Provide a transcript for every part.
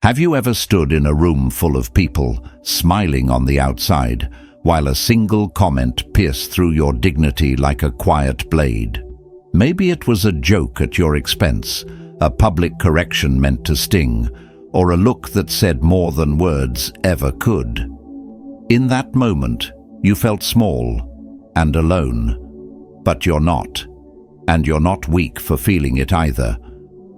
Have you ever stood in a room full of people, smiling on the outside, while a single comment pierced through your dignity like a quiet blade? Maybe it was a joke at your expense, a public correction meant to sting, or a look that said more than words ever could. In that moment, you felt small and alone. But you're not. And you're not weak for feeling it either.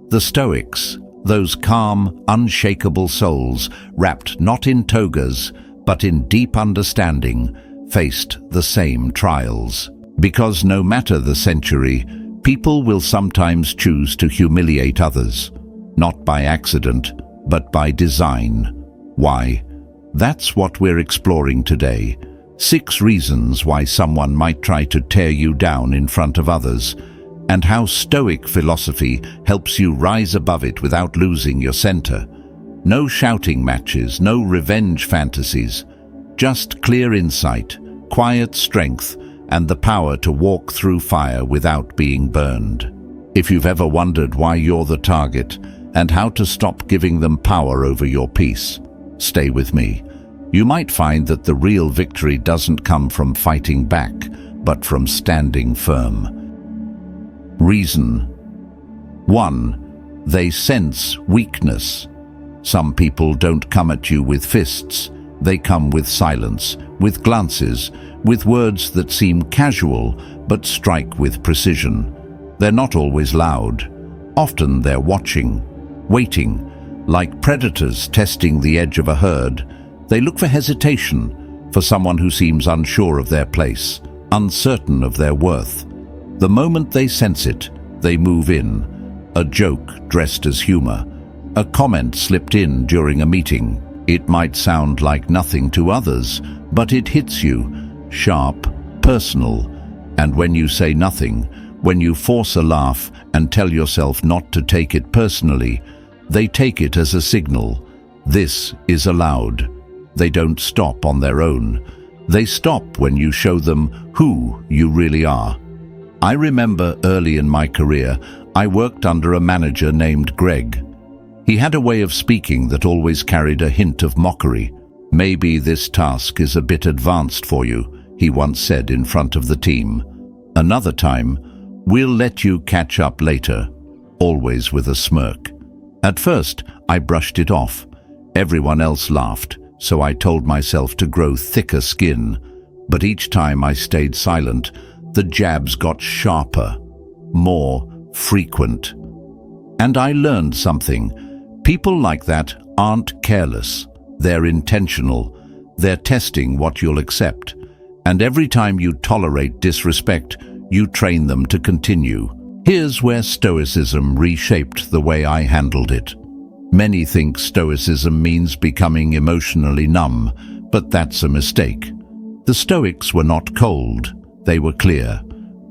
The Stoics, those calm, unshakable souls, wrapped not in togas, but in deep understanding, faced the same trials. Because no matter the century, people will sometimes choose to humiliate others, not by accident, but by design. Why? That's what we're exploring today. 6 reasons why someone might try to tear you down in front of others, and how Stoic philosophy helps you rise above it without losing your center. No shouting matches, no revenge fantasies, just clear insight, quiet strength, and the power to walk through fire without being burned. If you've ever wondered why you're the target and how to stop giving them power over your peace, stay with me. You might find that the real victory doesn't come from fighting back, but from standing firm. Reason. 1. They sense weakness. Some people don't come at you with fists. They come with silence, with glances, with words that seem casual but strike with precision. They're not always loud. Often they're watching, waiting, like predators testing the edge of a herd. They look for hesitation, for someone who seems unsure of their place, uncertain of their worth. The moment they sense it, they move in. A joke dressed as humor, a comment slipped in during a meeting. It might sound like nothing to others, but it hits you, sharp, personal. And when you say nothing, when you force a laugh and tell yourself not to take it personally, they take it as a signal. This is allowed. They don't stop on their own. They stop when you show them who you really are. I remember early in my career, I worked under a manager named Greg. He had a way of speaking that always carried a hint of mockery. "Maybe this task is a bit advanced for you," he once said in front of the team. Another time, "We'll let you catch up later," always with a smirk. At first, I brushed it off. Everyone else laughed, so I told myself to grow thicker skin. But each time I stayed silent, the jabs got sharper, more frequent. And I learned something. People like that aren't careless. They're intentional. They're testing what you'll accept. And every time you tolerate disrespect, you train them to continue. Here's where Stoicism reshaped the way I handled it. Many think Stoicism means becoming emotionally numb, but that's a mistake. The Stoics were not cold, they were clear.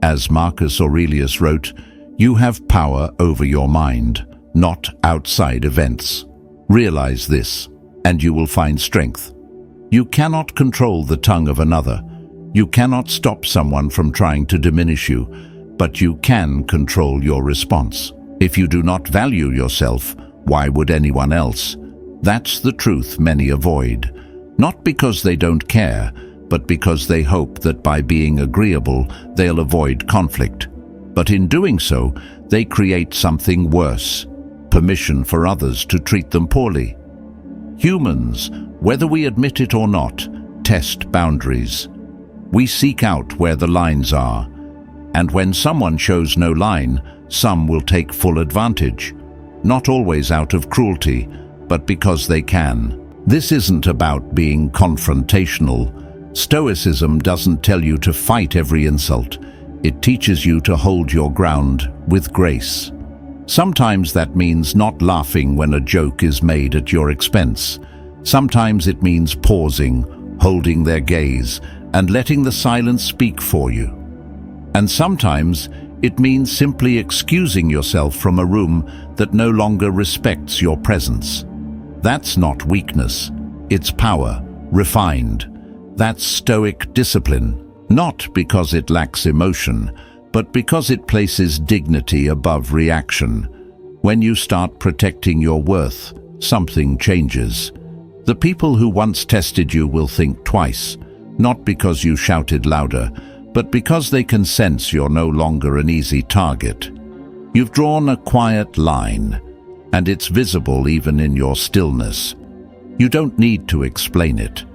As Marcus Aurelius wrote, "You have power over your mind, not outside events." Realize this, and you will find strength. You cannot control the tongue of another. You cannot stop someone from trying to diminish you, but you can control your response. If you do not value yourself, why would anyone else? That's the truth many avoid. Not because they don't care, but because they hope that by being agreeable, they'll avoid conflict. But in doing so, they create something worse: permission for others to treat them poorly. Humans, whether we admit it or not, test boundaries. We seek out where the lines are. And when someone shows no line, some will take full advantage. Not always out of cruelty, but because they can. This isn't about being confrontational. Stoicism doesn't tell you to fight every insult. It teaches you to hold your ground with grace. Sometimes that means not laughing when a joke is made at your expense. Sometimes it means pausing, holding their gaze, and letting the silence speak for you. And sometimes it means simply excusing yourself from a room that no longer respects your presence. That's not weakness. It's power, refined. That's Stoic discipline, not because it lacks emotion, but because it places dignity above reaction. When you start protecting your worth, something changes. The people who once tested you will think twice, not because you shouted louder, but because they can sense you're no longer an easy target. You've drawn a quiet line, and it's visible even in your stillness. You don't need to explain it.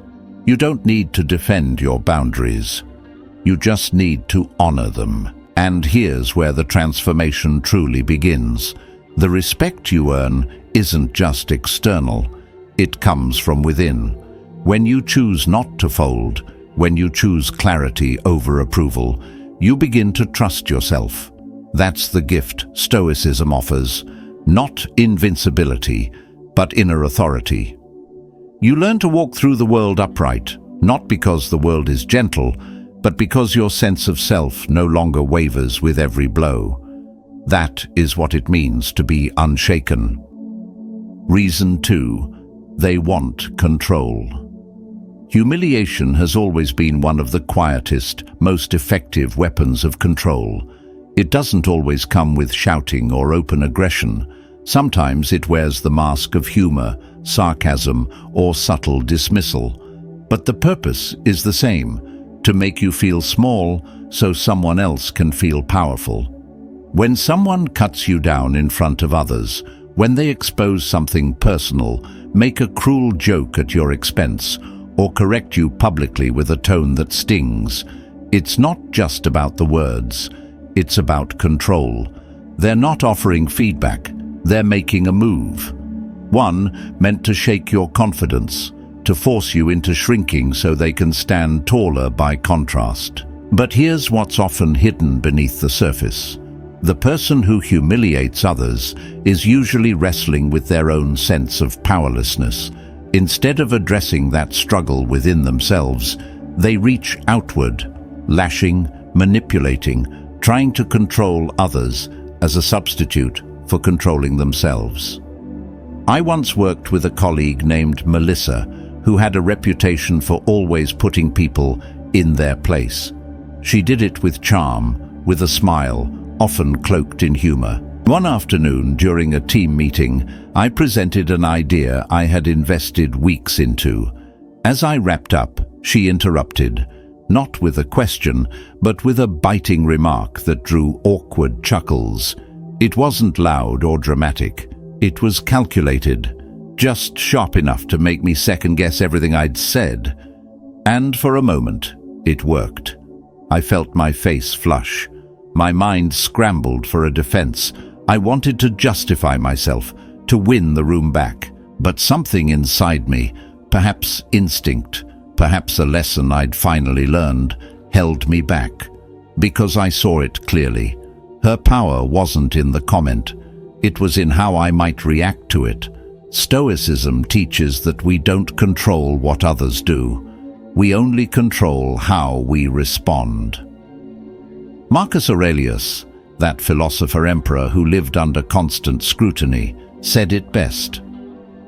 You don't need to defend your boundaries. You just need to honor them. And here's where the transformation truly begins. The respect you earn isn't just external. It comes from within. When you choose not to fold, when you choose clarity over approval, you begin to trust yourself. That's the gift Stoicism offers. Not invincibility, but inner authority. You learn to walk through the world upright, not because the world is gentle, but because your sense of self no longer wavers with every blow. That is what it means to be unshaken. Reason 2. They want control. Humiliation has always been one of the quietest, most effective weapons of control. It doesn't always come with shouting or open aggression. Sometimes it wears the mask of humor, sarcasm, or subtle dismissal. But the purpose is the same: to make you feel small so someone else can feel powerful. When someone cuts you down in front of others, when they expose something personal, make a cruel joke at your expense, or correct you publicly with a tone that stings, it's not just about the words, it's about control. They're not offering feedback, they're making a move. One meant to shake your confidence, to force you into shrinking so they can stand taller by contrast. But here's what's often hidden beneath the surface. The person who humiliates others is usually wrestling with their own sense of powerlessness. Instead of addressing that struggle within themselves, they reach outward, lashing, manipulating, trying to control others as a substitute for controlling themselves. I once worked with a colleague named Melissa, who had a reputation for always putting people in their place. She did it with charm, with a smile, often cloaked in humor. One afternoon, during a team meeting, I presented an idea I had invested weeks into. As I wrapped up, she interrupted, not with a question, but with a biting remark that drew awkward chuckles. It wasn't loud or dramatic. It was calculated, just sharp enough to make me second-guess everything I'd said. And for a moment, it worked. I felt my face flush. My mind scrambled for a defense. I wanted to justify myself, to win the room back. But something inside me, perhaps instinct, perhaps a lesson I'd finally learned, held me back. Because I saw it clearly. Her power wasn't in the comment. It was in how I might react to it. Stoicism teaches that we don't control what others do. We only control how we respond. Marcus Aurelius, that philosopher-emperor who lived under constant scrutiny, said it best.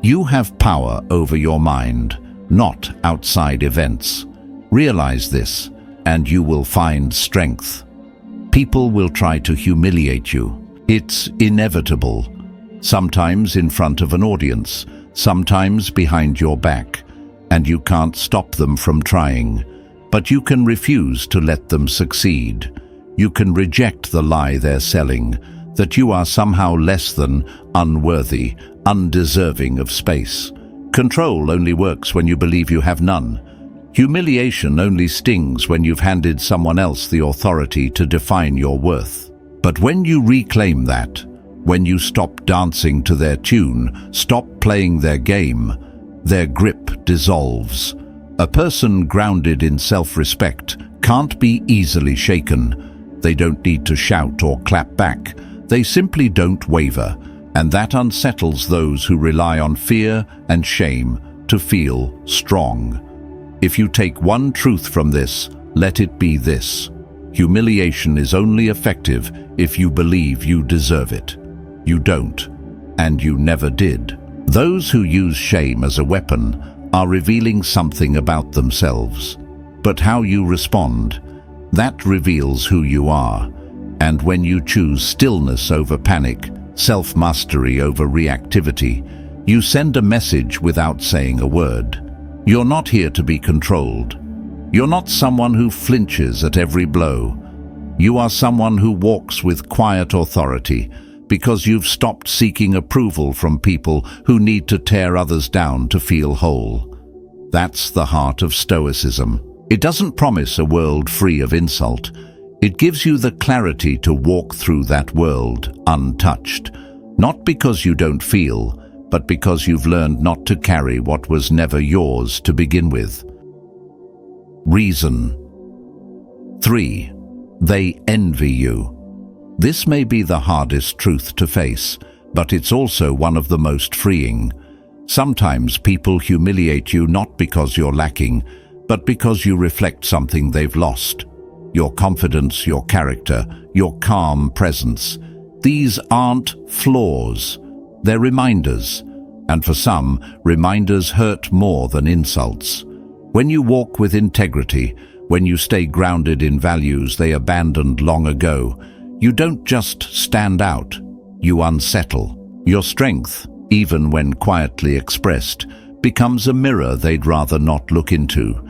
You have power over your mind, not outside events. Realize this, and you will find strength. People will try to humiliate you. It's inevitable. Sometimes in front of an audience, sometimes behind your back, and you can't stop them from trying. But you can refuse to let them succeed. You can reject the lie they're selling, that you are somehow less than, unworthy, undeserving of space. Control only works when you believe you have none. Humiliation only stings when you've handed someone else the authority to define your worth. But when you reclaim that, when you stop dancing to their tune, stop playing their game, their grip dissolves. A person grounded in self-respect can't be easily shaken. They don't need to shout or clap back. They simply don't waver, and that unsettles those who rely on fear and shame to feel strong. If you take one truth from this, let it be this. Humiliation is only effective if you believe you deserve it. You don't, and you never did. Those who use shame as a weapon are revealing something about themselves. But how you respond, that reveals who you are. And when you choose stillness over panic, self-mastery over reactivity, You send a message without saying a word. You're not here to be controlled. You're not someone who flinches at every blow. You are someone who walks with quiet authority because you've stopped seeking approval from people who need to tear others down to feel whole. That's the heart of Stoicism. It doesn't promise a world free of insult. It gives you the clarity to walk through that world untouched, not because you don't feel, but because you've learned not to carry what was never yours to begin with. Reason. 3. They envy you. This may be the hardest truth to face, but it's also one of the most freeing. Sometimes people humiliate you not because you're lacking, but because you reflect something they've lost. Your confidence, your character, your calm presence. These aren't flaws. They're reminders. And for some, reminders hurt more than insults. When you walk with integrity, when you stay grounded in values they abandoned long ago, you don't just stand out, you unsettle. Your strength, even when quietly expressed, becomes a mirror they'd rather not look into.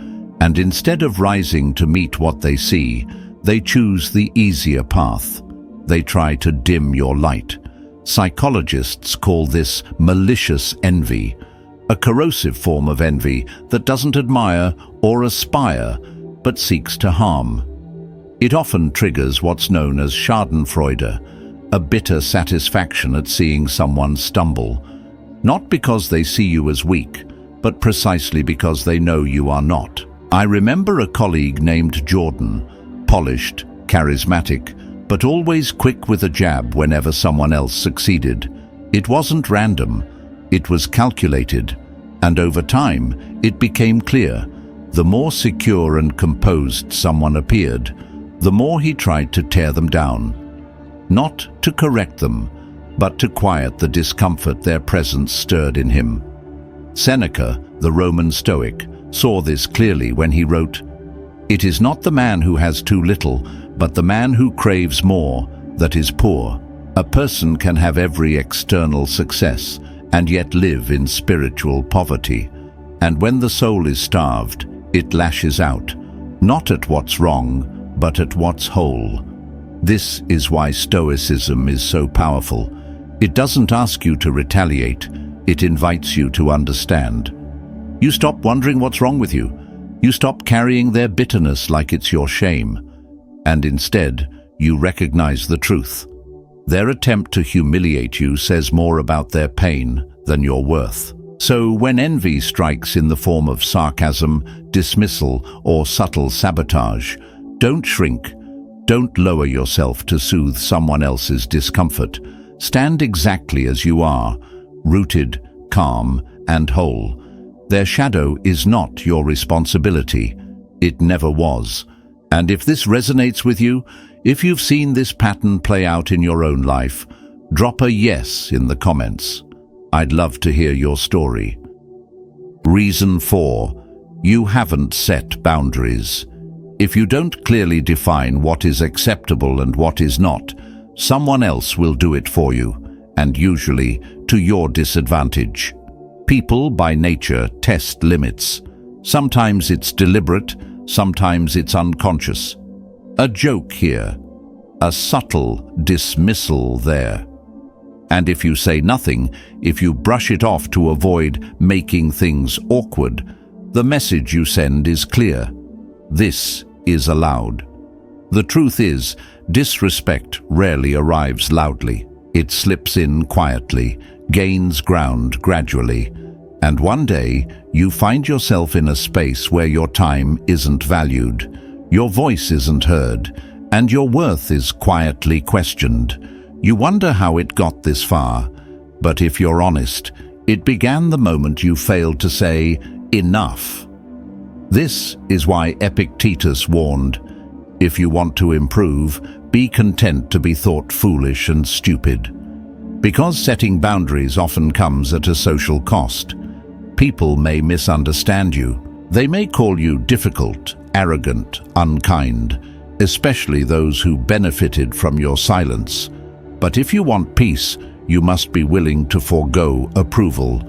And instead of rising to meet what they see, they choose the easier path. They try to dim your light. Psychologists call this malicious envy, a corrosive form of envy that doesn't admire or aspire, but seeks to harm. It often triggers what's known as schadenfreude, a bitter satisfaction at seeing someone stumble, not because they see you as weak, but precisely because they know you are not. I remember a colleague named Jordan, polished, charismatic, but always quick with a jab whenever someone else succeeded. It wasn't random, it was calculated, and over time it became clear. The more secure and composed someone appeared, the more he tried to tear them down. Not to correct them, but to quiet the discomfort their presence stirred in him. Seneca, the Roman Stoic, saw this clearly when he wrote, "It is not the man who has too little, but the man who craves more, that is poor." A person can have every external success and yet live in spiritual poverty. And when the soul is starved, it lashes out, not at what's wrong, but at what's whole. This is why Stoicism is so powerful. It doesn't ask you to retaliate, it invites you to understand. You stop wondering what's wrong with you. You stop carrying their bitterness like it's your shame. And instead, you recognize the truth. Their attempt to humiliate you says more about their pain than your worth. So when envy strikes in the form of sarcasm, dismissal, or subtle sabotage, don't shrink. Don't lower yourself to soothe someone else's discomfort. Stand exactly as you are, rooted, calm, and whole. Their shadow is not your responsibility. It never was. And if this resonates with you, if you've seen this pattern play out in your own life, drop a yes in the comments. I'd love to hear your story. Reason 4. You haven't set boundaries. If you don't clearly define what is acceptable and what is not, someone else will do it for you, and usually to your disadvantage. People, by nature, test limits. Sometimes it's deliberate, sometimes it's unconscious. A joke here, a subtle dismissal there. And if you say nothing, if you brush it off to avoid making things awkward, the message you send is clear. This is allowed. The truth is, disrespect rarely arrives loudly. It slips in quietly, gains ground gradually, and one day you find yourself in a space where your time isn't valued, your voice isn't heard, and your worth is quietly questioned. You wonder how it got this far, but if you're honest, it began the moment you failed to say, "Enough." This is why Epictetus warned, if you want to improve, be content to be thought foolish and stupid. Because setting boundaries often comes at a social cost. People may misunderstand you. They may call you difficult, arrogant, unkind, especially those who benefited from your silence. But if you want peace, you must be willing to forego approval.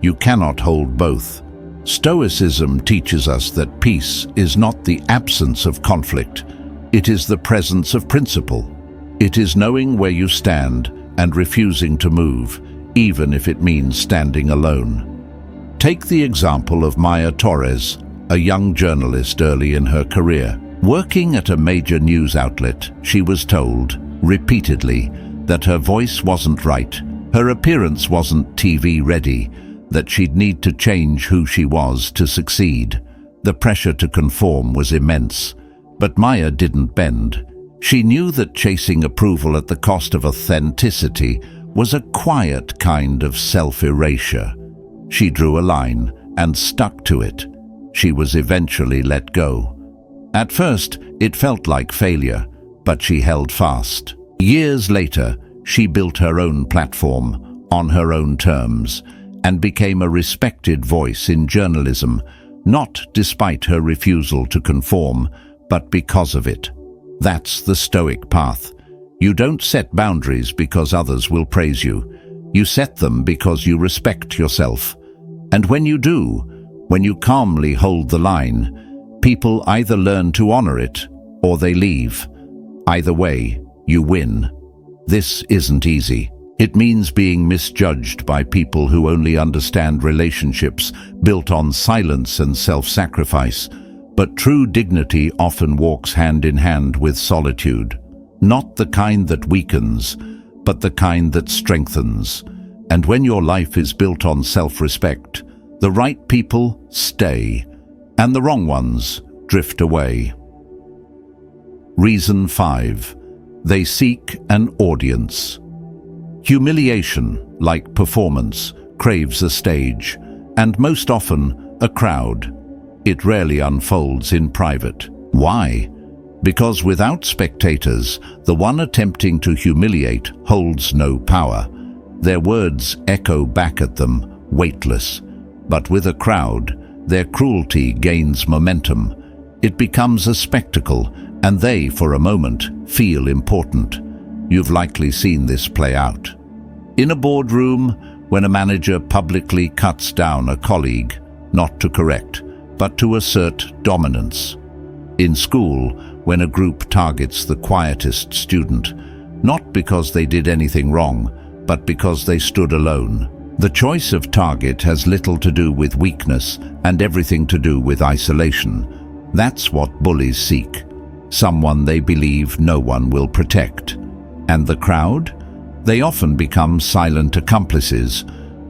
You cannot hold both. Stoicism teaches us that peace is not the absence of conflict. It is the presence of principle. It is knowing where you stand and refusing to move, even if it means standing alone. Take the example of Maya Torres, a young journalist early in her career. Working at a major news outlet, she was told, repeatedly, that her voice wasn't right, her appearance wasn't TV-ready, that she'd need to change who she was to succeed. The pressure to conform was immense. But Maya didn't bend. She knew that chasing approval at the cost of authenticity was a quiet kind of self-erasure. She drew a line and stuck to it. She was eventually let go. At first, it felt like failure, but she held fast. Years later, she built her own platform, on her own terms, and became a respected voice in journalism, not despite her refusal to conform, but because of it. That's the Stoic path. You don't set boundaries because others will praise you. You set them because you respect yourself. And when you do, when you calmly hold the line, people either learn to honor it or they leave. Either way, you win. This isn't easy. It means being misjudged by people who only understand relationships built on silence and self-sacrifice. But true dignity often walks hand in hand with solitude. Not the kind that weakens, but the kind that strengthens. And when your life is built on self-respect, the right people stay, and the wrong ones drift away. Reason 5. They seek an audience. Humiliation, like performance, craves a stage, and most often a crowd. It rarely unfolds in private. Why? Because without spectators, the one attempting to humiliate holds no power. Their words echo back at them, weightless. But with a crowd, their cruelty gains momentum. It becomes a spectacle, and they, for a moment, feel important. You've likely seen this play out. In a boardroom, when a manager publicly cuts down a colleague, not to correct, but to assert dominance. In school, when a group targets the quietest student, not because they did anything wrong, but because they stood alone. The choice of target has little to do with weakness and everything to do with isolation. That's what bullies seek. Someone they believe no one will protect. And the crowd? They often become silent accomplices,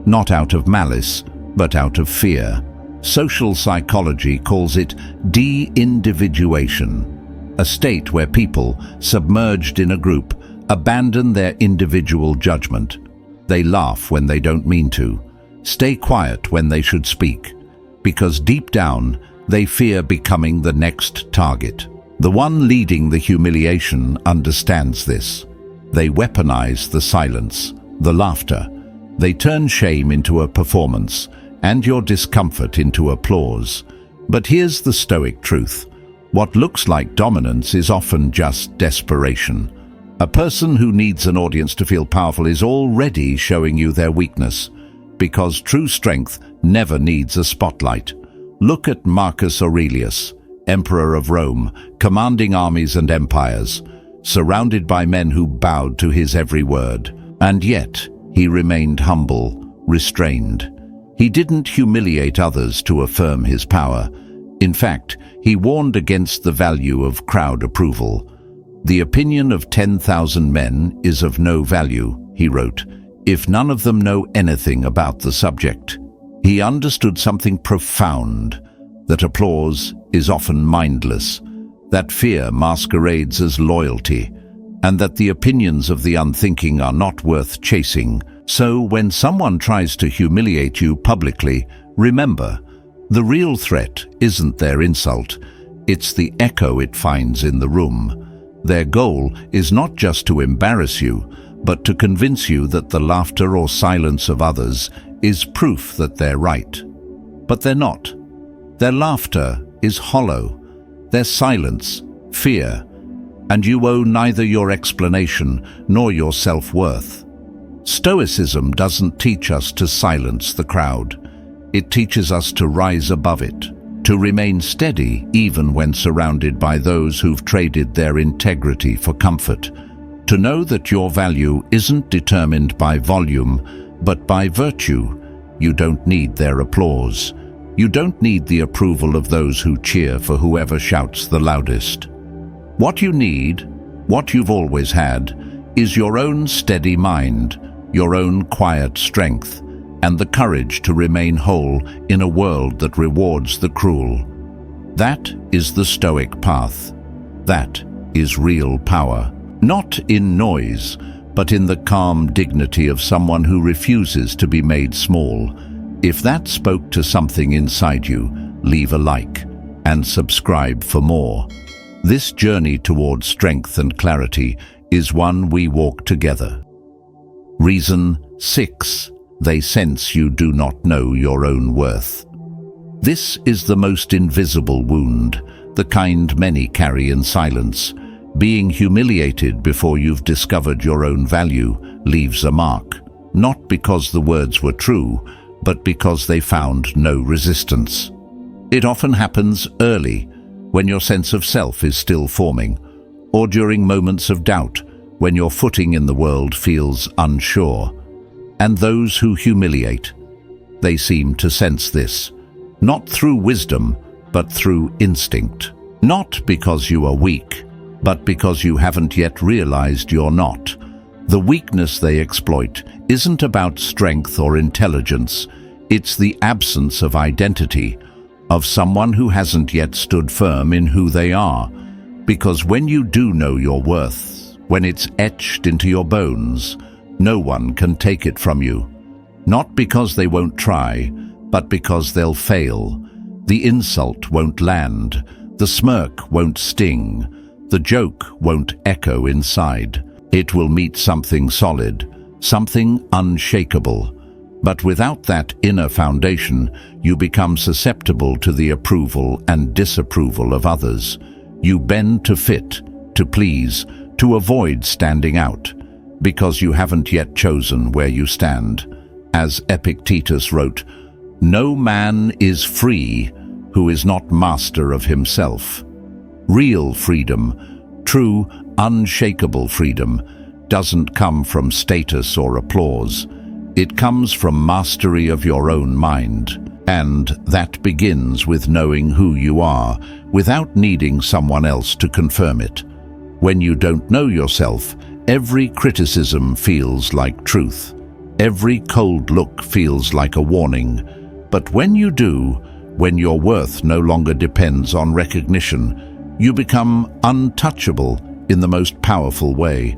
not out of malice, but out of fear. Social psychology calls it de-individuation, a state where people, submerged in a group, abandon their individual judgment. They laugh when they don't mean to, stay quiet when they should speak, because deep down they fear becoming the next target. The one leading the humiliation understands this. They weaponize the silence, the laughter. They turn shame into a performance, and your discomfort into applause. But here's the Stoic truth. What looks like dominance is often just desperation. A person who needs an audience to feel powerful is already showing you their weakness, because true strength never needs a spotlight. Look at Marcus Aurelius, Emperor of Rome, commanding armies and empires, surrounded by men who bowed to his every word. And yet, he remained humble, restrained. He didn't humiliate others to affirm his power. In fact, he warned against the value of crowd approval. "The opinion of 10,000 men is of no value," he wrote, "if none of them know anything about the subject." He understood something profound, that applause is often mindless, that fear masquerades as loyalty, and that the opinions of the unthinking are not worth chasing. So when someone tries to humiliate you publicly, remember, the real threat isn't their insult, it's the echo it finds in the room. Their goal is not just to embarrass you, but to convince you that the laughter or silence of others is proof that they're right. But they're not. Their laughter is hollow, their silence, fear, and you owe neither your explanation nor your self-worth. Stoicism doesn't teach us to silence the crowd. It teaches us to rise above it, to remain steady even when surrounded by those who've traded their integrity for comfort, to know that your value isn't determined by volume, but by virtue. You don't need their applause. You don't need the approval of those who cheer for whoever shouts the loudest. What you need, what you've always had, is your own steady mind, your own quiet strength, and the courage to remain whole in a world that rewards the cruel. That is the Stoic path. That is real power. Not in noise, but in the calm dignity of someone who refuses to be made small. If that spoke to something inside you, leave a like and subscribe for more. This journey towards strength and clarity is one we walk together. Reason 6. They sense you do not know your own worth. This is the most invisible wound, the kind many carry in silence. Being humiliated before you've discovered your own value leaves a mark, not because the words were true, but because they found no resistance. It often happens early, when your sense of self is still forming, or during moments of doubt, when your footing in the world feels unsure. And those who humiliate, they seem to sense this, not through wisdom, but through instinct. Not because you are weak, but because you haven't yet realized you're not. The weakness they exploit isn't about strength or intelligence. It's the absence of identity, of someone who hasn't yet stood firm in who they are. Because when you do know your worth, when it's etched into your bones, no one can take it from you. Not because they won't try, but because they'll fail. The insult won't land, the smirk won't sting, the joke won't echo inside. It will meet something solid, something unshakable. But without that inner foundation, you become susceptible to the approval and disapproval of others. You bend to fit, to please, to avoid standing out, because you haven't yet chosen where you stand. As Epictetus wrote, "No man is free who is not master of himself." Real freedom, true, unshakable freedom, doesn't come from status or applause. It comes from mastery of your own mind. And that begins with knowing who you are, without needing someone else to confirm it. When you don't know yourself, every criticism feels like truth. Every cold look feels like a warning. But when you do, when your worth no longer depends on recognition, you become untouchable in the most powerful way.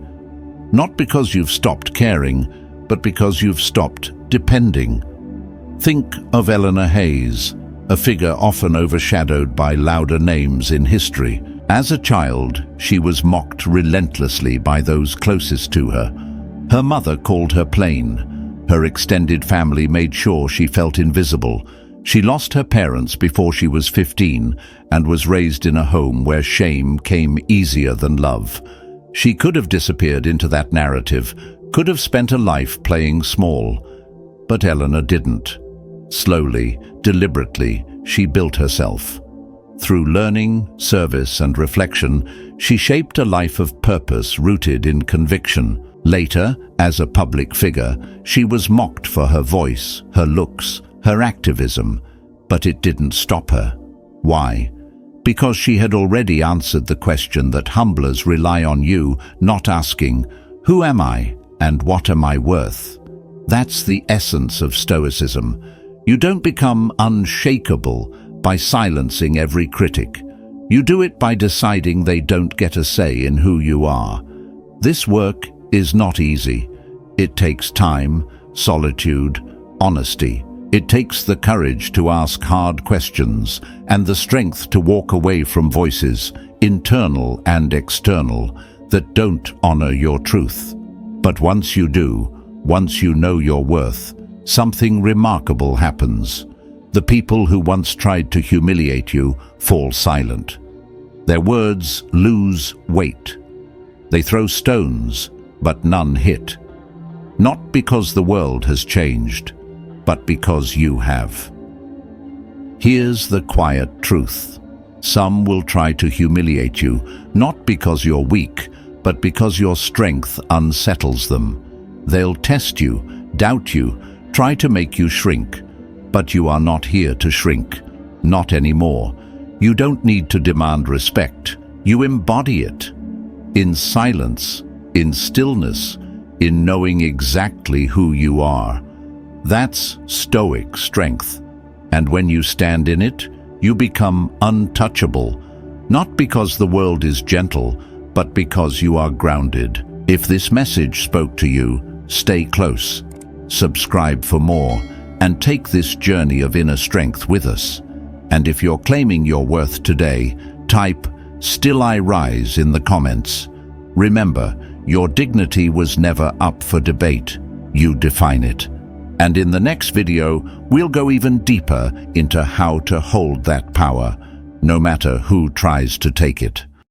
Not because you've stopped caring, but because you've stopped depending. Think of Eleanor Hayes, a figure often overshadowed by louder names in history. As a child, she was mocked relentlessly by those closest to her. Her mother called her plain. Her extended family made sure she felt invisible. She lost her parents before she was 15 and was raised in a home where shame came easier than love. She could have disappeared into that narrative, could have spent a life playing small. But Eleanor didn't. Slowly, deliberately, she built herself. Through learning, service, and reflection, she shaped a life of purpose rooted in conviction. Later, as a public figure, she was mocked for her voice, her looks, her activism, but it didn't stop her. Why? Because she had already answered the question that humblers rely on you, not asking, "Who am I and what am I worth?" That's the essence of Stoicism. You don't become unshakable by silencing every critic. You do it by deciding they don't get a say in who you are. This work is not easy. It takes time, solitude, honesty. It takes the courage to ask hard questions and the strength to walk away from voices, internal and external, that don't honor your truth. But once you do, once you know your worth, something remarkable happens. The people who once tried to humiliate you fall silent. Their words lose weight. They throw stones, but none hit. not because the world has changed, but because you have. Here's the quiet truth. Some will try to humiliate you, not because you're weak, but because your strength unsettles them. They'll test you, doubt you, try to make you shrink. But you are not here to shrink. Not anymore. You don't need to demand respect. You embody it. In silence, in stillness, in knowing exactly who you are. That's Stoic strength. And when you stand in it, you become untouchable, not because the world is gentle, but because you are grounded. If this message spoke to you, stay close, subscribe for more, and take this journey of inner strength with us. And if you're claiming your worth today, type "Still I Rise" in the comments. Remember, your dignity was never up for debate. You define it. And in the next video, we'll go even deeper into how to hold that power, no matter who tries to take it.